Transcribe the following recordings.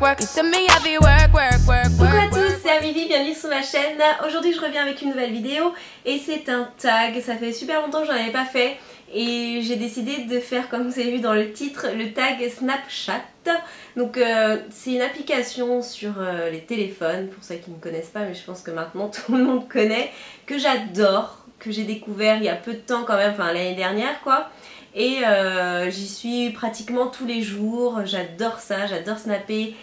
work. To me, I be work, work, work, Coucou à work, tous, work, c'est Amivi, bienvenue sur ma chaîne. Aujourd'hui je reviens avec une nouvelle vidéo et c'est un tag. Ça fait super longtemps que j'en avais pas fait et j'ai décidé de faire, comme vous avez vu dans le titre, le tag Snapchat. Donc c'est une application sur les téléphones, pour ceux qui ne connaissent pas, mais je pense que maintenant tout le monde connaît, que j'adore, que j'ai découvert il y a peu de temps quand même, enfin l'année dernière quoi. Et j'y suis pratiquement tous les jours, j'adore ça, j'adore snapper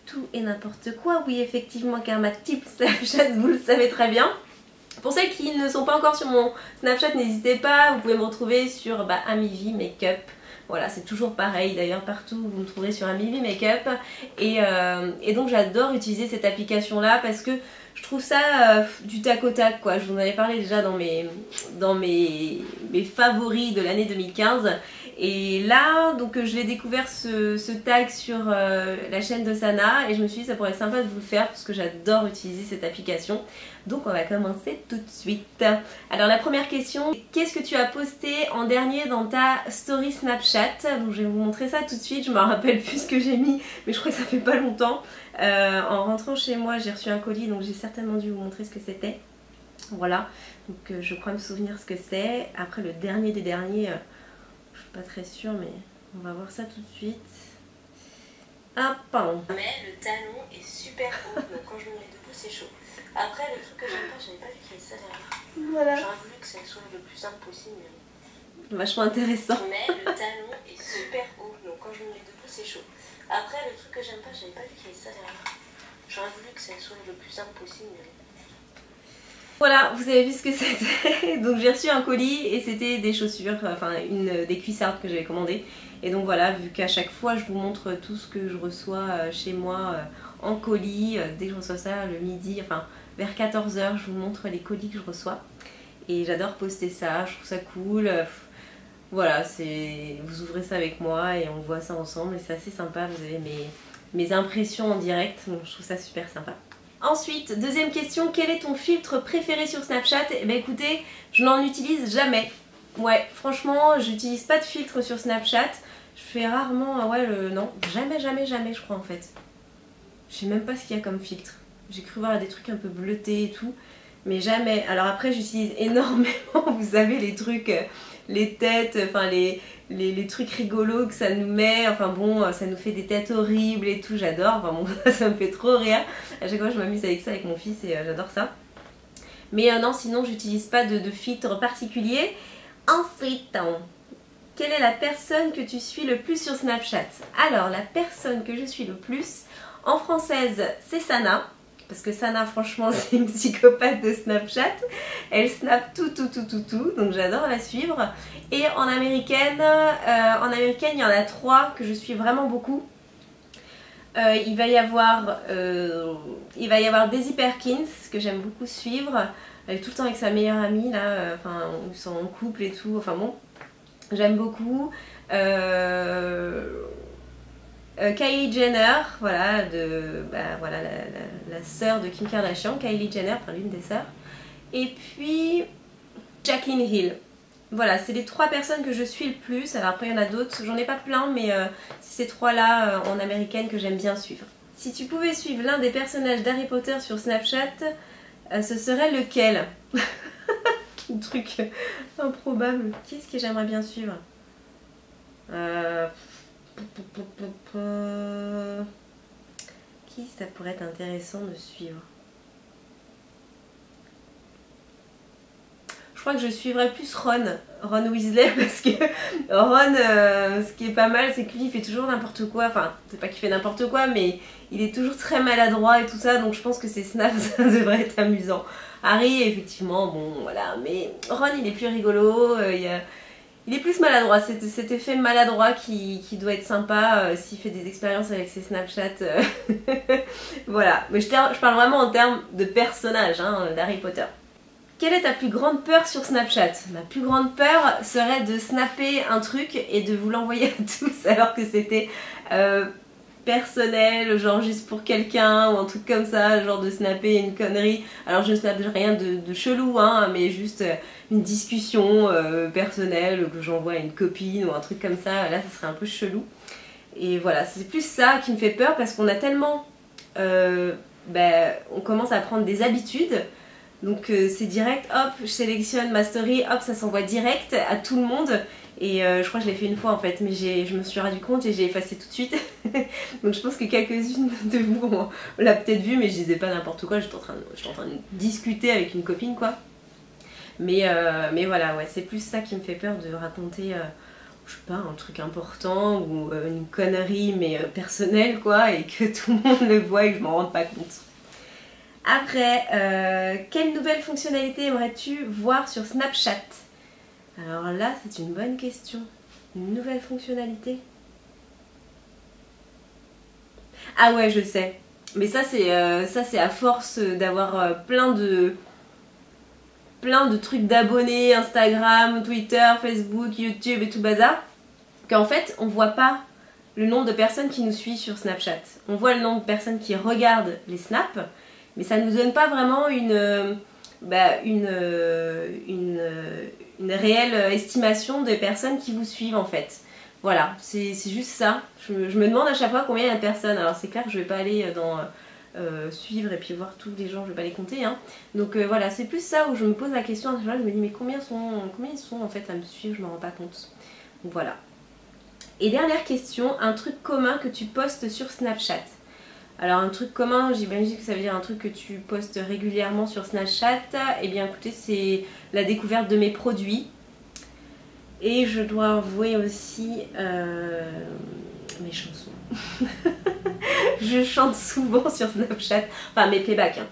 tout et n'importe quoi. Oui effectivement, car ma type Snapchat, vous le savez très bien. Pour celles qui ne sont pas encore sur mon Snapchat, n'hésitez pas, vous pouvez me retrouver sur Amivi Makeup. Voilà, c'est toujours pareil, d'ailleurs partout vous me trouverez sur Amivi Makeup. Et donc j'adore utiliser cette application là parce que je trouve ça du tac au tac quoi. Je vous en avais parlé déjà dans mes favoris de l'année 2015. Et là, donc je l'ai découvert ce tag sur la chaîne de Sana et je me suis dit ça pourrait être sympa de vous le faire parce que j'adore utiliser cette application. Donc on va commencer tout de suite. Alors la première question, qu'est-ce que tu as posté en dernier dans ta story Snapchat? Donc je vais vous montrer ça tout de suite, je me rappelle plus ce que j'ai mis, mais je crois que ça fait pas longtemps. En rentrant chez moi, j'ai reçu un colis, donc j'ai certainement dû vous montrer ce que c'était. Voilà, donc je crois me souvenir ce que c'est. Après le dernier des derniers, je suis pas très sûre, mais on va voir ça tout de suite. Ah, pardon. Mais le talon est super haut, donc quand je me mets debout, c'est chaud. Après, le truc que j'aime pas, j'avais pas vu qu'il y avait ça derrière. Voilà. J'aurais voulu que ça soit le plus simple possible. Mais... Vachement intéressant. Mais le talon est super haut, donc quand je me mets debout, c'est chaud. Après, le truc que j'aime pas, j'avais pas vu qu'il y avait ça derrière. J'aurais voulu que ça soit le plus simple possible. Mais... Voilà, vous avez vu ce que c'était. Donc j'ai reçu un colis et c'était des chaussures, enfin des cuissardes que j'avais commandées. Et donc voilà, vu qu'à chaque fois je vous montre tout ce que je reçois chez moi en colis, dès que je reçois ça le midi, enfin vers 14 h, je vous montre les colis que je reçois. Et j'adore poster ça, je trouve ça cool. Voilà, vous ouvrez ça avec moi et on voit ça ensemble et c'est assez sympa. Vous avez mes impressions en direct, donc je trouve ça super sympa. Ensuite, deuxième question, quel est ton filtre préféré sur Snapchat? Eh bien écoutez, je n'en utilise jamais. Ouais, franchement, j'utilise pas de filtre sur Snapchat. Je fais rarement, non, jamais, je crois en fait. Je sais même pas ce qu'il y a comme filtre. J'ai cru voir des trucs un peu bleutés et tout, mais jamais. Alors après, j'utilise énormément, vous savez, les trucs, les têtes, enfin les trucs rigolos que ça nous met, enfin bon, ça nous fait des têtes horribles et tout, j'adore, enfin bon, ça me fait trop rire. À chaque fois je m'amuse avec ça avec mon fils et j'adore ça. Mais non, sinon j'utilise pas de filtre particulier. Ensuite, quelle est la personne que tu suis le plus sur Snapchat? Alors, la personne que je suis le plus, en française, c'est Sana. Parce que Sana, franchement, c'est une psychopathe de Snapchat. Elle snap tout, donc j'adore la suivre. Et en américaine, il y en a 3 que je suis vraiment beaucoup. Il va y avoir Daisy Perkins, que j'aime beaucoup suivre. Elle est tout le temps avec sa meilleure amie, là, enfin, ils sont en couple et tout, enfin bon, j'aime beaucoup. Kylie Jenner, voilà, voilà la sœur de Kim Kardashian, Kylie Jenner, enfin l'une des sœurs. Et puis Jaclyn Hill. Voilà, c'est les 3 personnes que je suis le plus. Alors après il y en a d'autres, j'en ai pas plein, mais c'est ces 3 là en américaine que j'aime bien suivre. Si tu pouvais suivre l'un des personnages d'Harry Potter sur Snapchat, ce serait lequel? Un truc improbable. Qui est-ce que j'aimerais bien suivre? Qui ça pourrait être intéressant de suivre? Je crois que je suivrais plus Ron Weasley parce que Ron, ce qui est pas mal, c'est que lui il fait toujours n'importe quoi. Enfin, c'est pas qu'il fait n'importe quoi, mais il est toujours très maladroit et tout ça. Donc je pense que ces snaps, ça devrait être amusant. Harry, effectivement, bon, voilà. Mais Ron, il est plus rigolo. Il est plus maladroit. C'est cet effet maladroit qui doit être sympa s'il fait des expériences avec ses Snapchat. Voilà. Mais je parle vraiment en termes de personnage hein, d'Harry Potter. Quelle est ta plus grande peur sur Snapchat? Ma plus grande peur serait de snapper un truc et de vous l'envoyer à tous alors que c'était personnel, genre juste pour quelqu'un ou un truc comme ça, genre de snapper une connerie. Alors je ne snappe rien de chelou, hein, mais juste une discussion personnelle que j'envoie à une copine ou un truc comme ça, là ça serait un peu chelou. Et voilà, c'est plus ça qui me fait peur parce qu'on a tellement... on commence à prendre des habitudes. Donc c'est direct, hop, je sélectionne ma story, hop, ça s'envoie direct à tout le monde. Et je crois que je l'ai fait une fois en fait, mais je me suis rendu compte et j'ai effacé tout de suite. Donc je pense que quelques-unes de vous l'a peut-être vu, mais je disais pas n'importe quoi, j'étais en train de discuter avec une copine quoi. Mais voilà, ouais, c'est plus ça qui me fait peur de raconter, je sais pas, un truc important ou une connerie mais personnelle quoi, et que tout le monde le voit et que je m'en rende pas compte. Après, quelle nouvelle fonctionnalité aimerais-tu voir sur Snapchat? Alors là, c'est une bonne question. Une nouvelle fonctionnalité? Ah ouais, je sais. Mais ça, c'est à force d'avoir plein de trucs d'abonnés, Instagram, Twitter, Facebook, YouTube et tout bazar, qu'en fait, on voit pas le nombre de personnes qui nous suivent sur Snapchat. On voit le nombre de personnes qui regardent les snaps, mais ça nous donne pas vraiment une réelle estimation des personnes qui vous suivent en fait. Voilà, c'est juste ça. Je me demande à chaque fois combien il y a de personnes. Alors c'est clair que je vais pas aller dans suivre et puis voir tous les gens, je vais pas les compter. Hein. Donc voilà, c'est plus ça où je me pose la question à chaque fois, je me dis mais combien ils sont en fait à me suivre, je me rends pas compte. Donc voilà. Et dernière question, un truc commun que tu postes sur Snapchat. Alors un truc commun, j'imagine que ça veut dire un truc que tu postes régulièrement sur Snapchat. Eh bien écoutez, c'est la découverte de mes produits. Et je dois avouer aussi mes chansons. Je chante souvent sur Snapchat, enfin mes playbacks. Hein.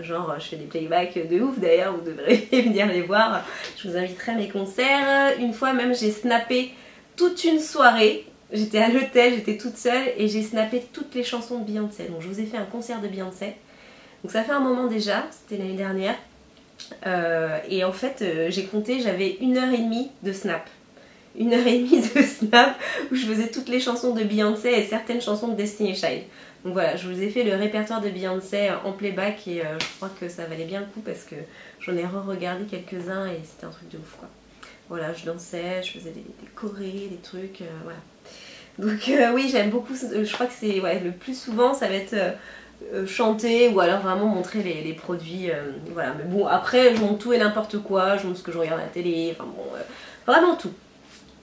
Genre je fais des playbacks de ouf d'ailleurs, vous devriez venir les voir. Je vous inviterai à mes concerts. Une fois même j'ai snappé toute une soirée. J'étais à l'hôtel, j'étais toute seule et j'ai snappé toutes les chansons de Beyoncé. Donc je vous ai fait un concert de Beyoncé. Donc ça fait un moment déjà, c'était l'année dernière. Et en fait j'ai compté, j'avais 1h30 de snap. 1h30 de snap où je faisais toutes les chansons de Beyoncé et certaines chansons de Destiny's Child. Donc voilà, je vous ai fait le répertoire de Beyoncé en playback et je crois que ça valait bien le coup parce que j'en ai re-regardé quelques-uns et c'était un truc de ouf quoi. Voilà, je dansais, je faisais des chorés, des trucs, voilà. Donc oui, j'aime beaucoup, je crois que c'est le plus souvent ça va être chanter ou alors vraiment montrer les produits, voilà. Mais bon, après je montre tout et n'importe quoi, je montre ce que je regarde à la télé, enfin bon, vraiment tout.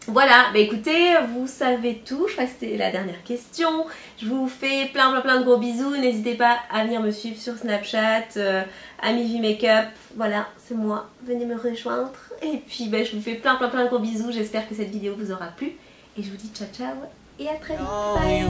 Voilà, bah écoutez, vous savez tout, je crois que c'était la dernière question. Je vous fais plein de gros bisous, n'hésitez pas à venir me suivre sur Snapchat, Amy Makeup, voilà, c'est moi, venez me rejoindre. Et puis bah, je vous fais plein de gros bisous, j'espère que cette vidéo vous aura plu. Et je vous dis ciao ciao et à très vite. Bye.